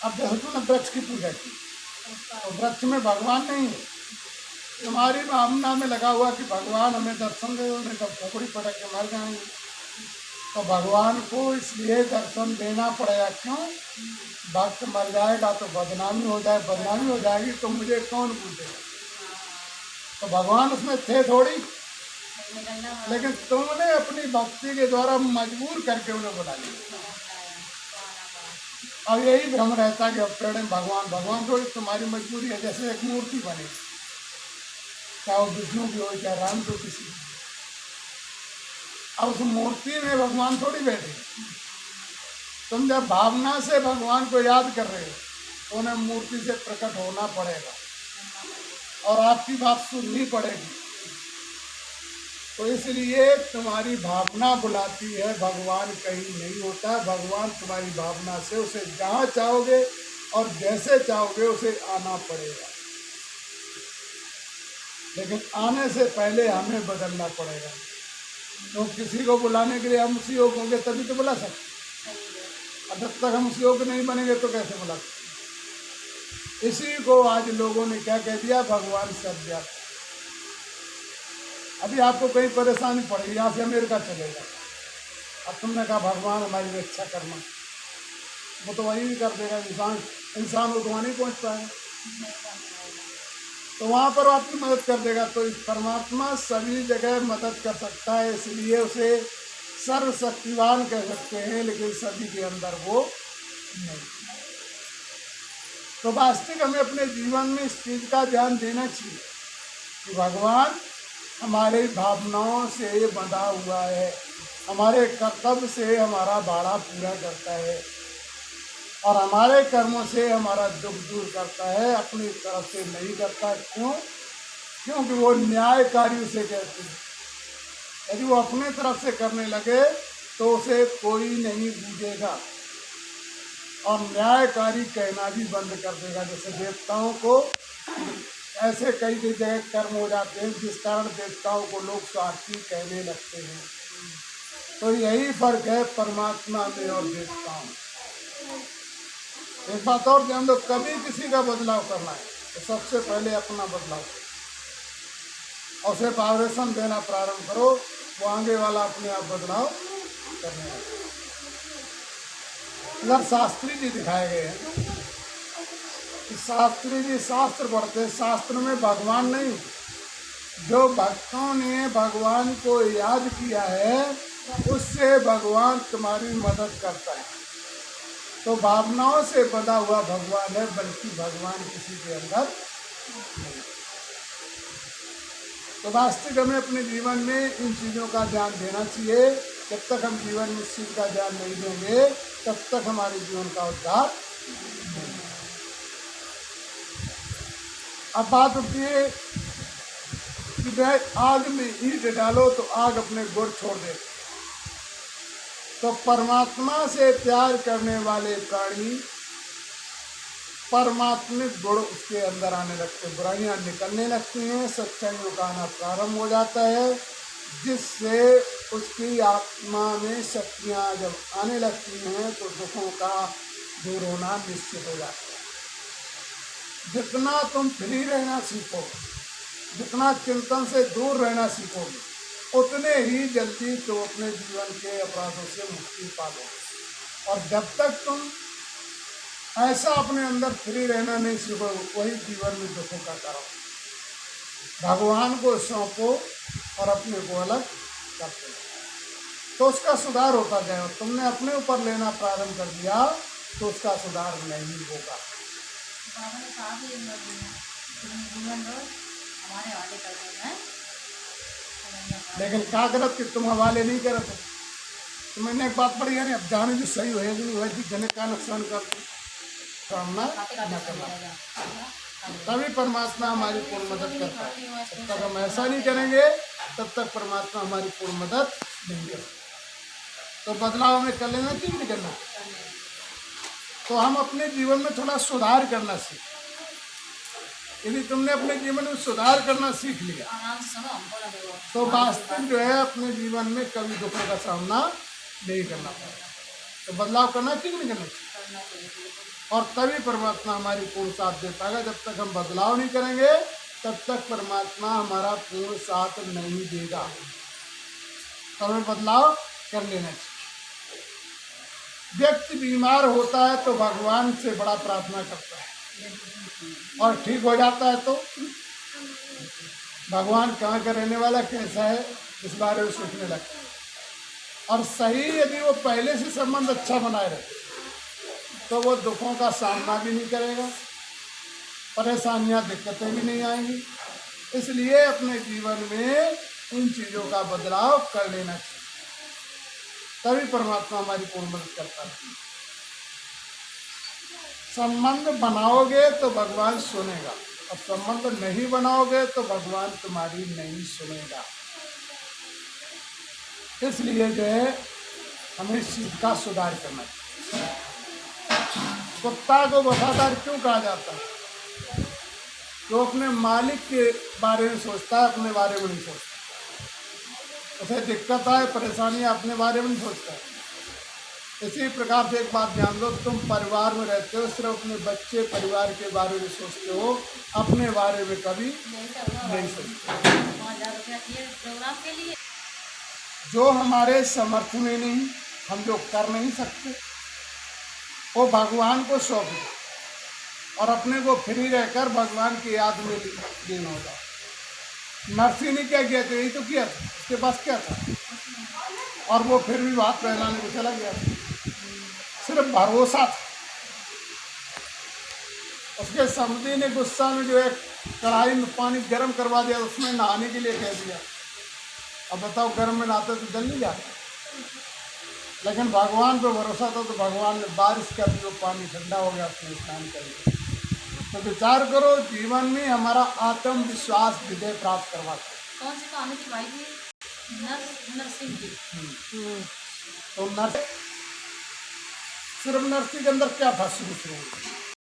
अब जैसे तूने वृक्ष की पूजा की तो वृक्ष में भगवान नहीं है, तुम्हारी भावना में लगा हुआ कि भगवान हमें दर्शन दे, नहीं तो खोपड़ी पटक के मर जाएंगे। तो भगवान को इसलिए दर्शन देना पड़ेगा। क्यों? भक्त मर जाएगा तो बदनामी हो जाए, बदनामी हो जाएगी तो मुझे कौन पूछेगा। तो भगवान उसमें थे थोड़ी, लेकिन तुमने अपनी भक्ति के द्वारा मजबूर करके उन्हें बुला लिया। अब यही भ्रम रहता है कि अब प्रेम भगवान भगवान थोड़ी, तुम्हारी मजबूरी है। जैसे एक मूर्ति बनी, चाहे वो विष्णु की हो चाहे राम की किसी की, अब उस मूर्ति में भगवान थोड़ी बैठे। तुम जब भावना से भगवान को याद कर रहे हो तो उन्हें मूर्ति से प्रकट होना पड़ेगा और आपकी बात सुननी पड़ेगी। तो इसलिए तुम्हारी भावना बुलाती है, भगवान कहीं नहीं होता। भगवान तुम्हारी भावना से उसे जहाँ चाहोगे और जैसे चाहोगे उसे आना पड़ेगा, लेकिन आने से पहले हमें बदलना पड़ेगा। तो किसी को बुलाने के लिए हम उसी योग होंगे तभी तो बुला सकते, और जब तक हम उसी योग नहीं बनेंगे तो कैसे बुला सकते। इसी को आज लोगों ने क्या कह दिया, भगवान सर्वव्यापी। अभी आपको कहीं परेशानी पड़ेगी, यहाँ से अमेरिका चलेगा, अब तुमने कहा भगवान हमारी रक्षा करना, वो तो वही भी कर देगा। इंसान वो तो वहाँ नहीं पहुँच पाएगा, तो वहाँ पर आपकी मदद कर देगा। तो इस परमात्मा सभी जगह मदद कर सकता है, इसलिए उसे सर्वशक्तिवान कह सकते हैं, लेकिन सभी के अंदर वो नहीं। तो वास्तविक हमें अपने जीवन में इस चीज़ का ध्यान देना चाहिए कि भगवान हमारे भावनाओं से बंधा हुआ है, हमारे कर्तव्य से हमारा भाड़ा पूरा करता है और हमारे कर्मों से हमारा दुख दूर करता है, अपनी तरफ से नहीं करता। क्यों? क्योंकि वो न्यायकारी उसे कहते हैं। यदि वो अपने तरफ से करने लगे तो उसे कोई नहीं बूझेगा और न्यायकारी कहना भी बंद कर देगा। जैसे देवताओं को ऐसे कई कई जगह कर्म हो जाते हैं जिस कारण देवताओं को लोग स्वार्थी कहने लगते हैं। तो यही फर्क है परमात्मा में और देवताओं में। एक बात और ध्यान दो, कभी किसी का बदलाव करना है तो सबसे पहले अपना बदलाव और उसे वाइब्रेशन देना प्रारंभ करो, वो आगे वाला अपने आप बदलाव करने लगेगा। इधर शास्त्री जी दिखाए गए हैं, शास्त्री जी शास्त्र पढ़ते हैं, शास्त्र में भगवान नहीं, जो भक्तों ने भगवान को याद किया है उससे भगवान तुम्हारी मदद करता है। तो भावनाओं से बंधा हुआ भगवान है, बल्कि भगवान किसी के अंदर नहीं। तो वास्तविक हमें अपने जीवन में इन चीज़ों का ध्यान देना चाहिए। जब तक हम जीवन में इस चीज़ का ध्यान नहीं देंगे तब तक हमारे जीवन का उद्धार नहीं। अब बात होती है कि भाई आग में ईंट डालो तो आग अपने गुण छोड़ दे। तो परमात्मा से प्यार करने वाले प्राणी परमात्मिक गुण उसके अंदर आने लगते हैं, बुराइयां निकलने लगती हैं, सच्चाइयों का आना प्रारंभ हो जाता है, जिससे उसकी आत्मा में शक्तियाँ जब आने लगती हैं तो दुखों का दूर होना निश्चित हो जाता है। जितना तुम फ्री रहना सीखो, जितना चिंतन से दूर रहना सीखोगे, उतने ही जल्दी तुम अपने जीवन के अपराधों से मुक्ति पालोगे। और जब तक तुम ऐसा अपने अंदर फ्री रहना नहीं सीखोगे, वही जीवन में दुखों का कारण। भगवान को सौंपो और अपने को अलग करते हो तो उसका सुधार होता जाएगा। तुमने अपने ऊपर लेना प्रारंभ कर दिया तो उसका सुधार नहीं होगा। लेकिन क्या करत कि तुम हवाले नहीं करते। तो मैंने एक बात पढ़ी है, अब जाने जो सही होएगी वही जन का नुकसान कर सामना न करना, तभी परमात्मा हमारी पूर्ण मदद करता है। जब तक हम ऐसा नहीं करेंगे तब तक परमात्मा हमारी पूर्ण मदद नहीं कर सकता। तो बदलाव हमें कर लेना चाहिए, नहीं करना। तो हम अपने जीवन में थोड़ा सुधार करना सीखें। यदि तुमने अपने जीवन में सुधार करना सीख लिया तो वास्तविक जो है अपने जीवन में कभी दुखों का सामना नहीं करना पड़ेगा। तो बदलाव करना चाहिए कि नहीं करना चाहिए? करना चाहिए बिल्कुल। और तभी परमात्मा हमारी पूर्ण साथ दे पाएगा। जब तक हम बदलाव नहीं करेंगे तब तक परमात्मा हमारा पूर्ण साथ नहीं देगा। तो हमें बदलाव कर लेना चाहिए। व्यक्ति बीमार होता है तो भगवान से बड़ा प्रार्थना करता है और ठीक हो जाता है तो भगवान कहाँ का रहने वाला, कैसा है, इस बारे में सोचने लगता है। और सही यदि वो पहले से संबंध अच्छा बनाए रहे तो वो दुखों का सामना भी नहीं करेगा, परेशानियां दिक्कतें भी नहीं आएंगी। इसलिए अपने जीवन में इन चीज़ों का बदलाव कर लेना चाहिए, तभी परमात्मा हमारी पूर्ण मदद करता है। संबंध बनाओगे तो भगवान सुनेगा, और संबंध नहीं बनाओगे तो भगवान तुम्हारी नहीं सुनेगा। इसलिए जो है हमें इस चीज का सुधार करना चाहिए। कुत्ता को वफादार क्यों कहा जाता है? जो अपने मालिक के बारे में सोचता है, अपने बारे में नहीं सोचता। उसे दिक्कत आए, परेशानी, अपने बारे में नहीं सोचता है। इसी प्रकार से एक बात ध्यान दो, तुम परिवार में रहते हो, सिर्फ अपने बच्चे परिवार के बारे में सोचते हो, अपने बारे में कभी नहीं सोचते। जो हमारे समर्थ में नहीं, हम जो कर नहीं सकते, वो भगवान को सौंप दो और अपने को फ्री रहकर भगवान की याद में लीन हो जाओ। नरसिंह ने क्या किया था? यही तो किया था, उसके पास क्या था, और वो फिर भी बात फैलाने को चला गया। सिर्फ भरोसा था। उसके समधी ने गुस्सा में जो है कढ़ाई में पानी गर्म करवा दिया, उसमें नहाने के लिए कह दिया। अब बताओ, गर्म में नहाते तो जल नहीं जाता, लेकिन भगवान पे भरोसा था तो भगवान ने बारिश कर दी, वो पानी ठंडा हो गया, उसमें स्नान कर लिया। तो विचार करो, जीवन में हमारा आत्मविश्वास विजय प्राप्त करवाता है। कौन सी कहानी थी भाई जी? नरसिंह की। तो सिर्फ नरसिंह के अंदर क्या था शुरू शुरू में?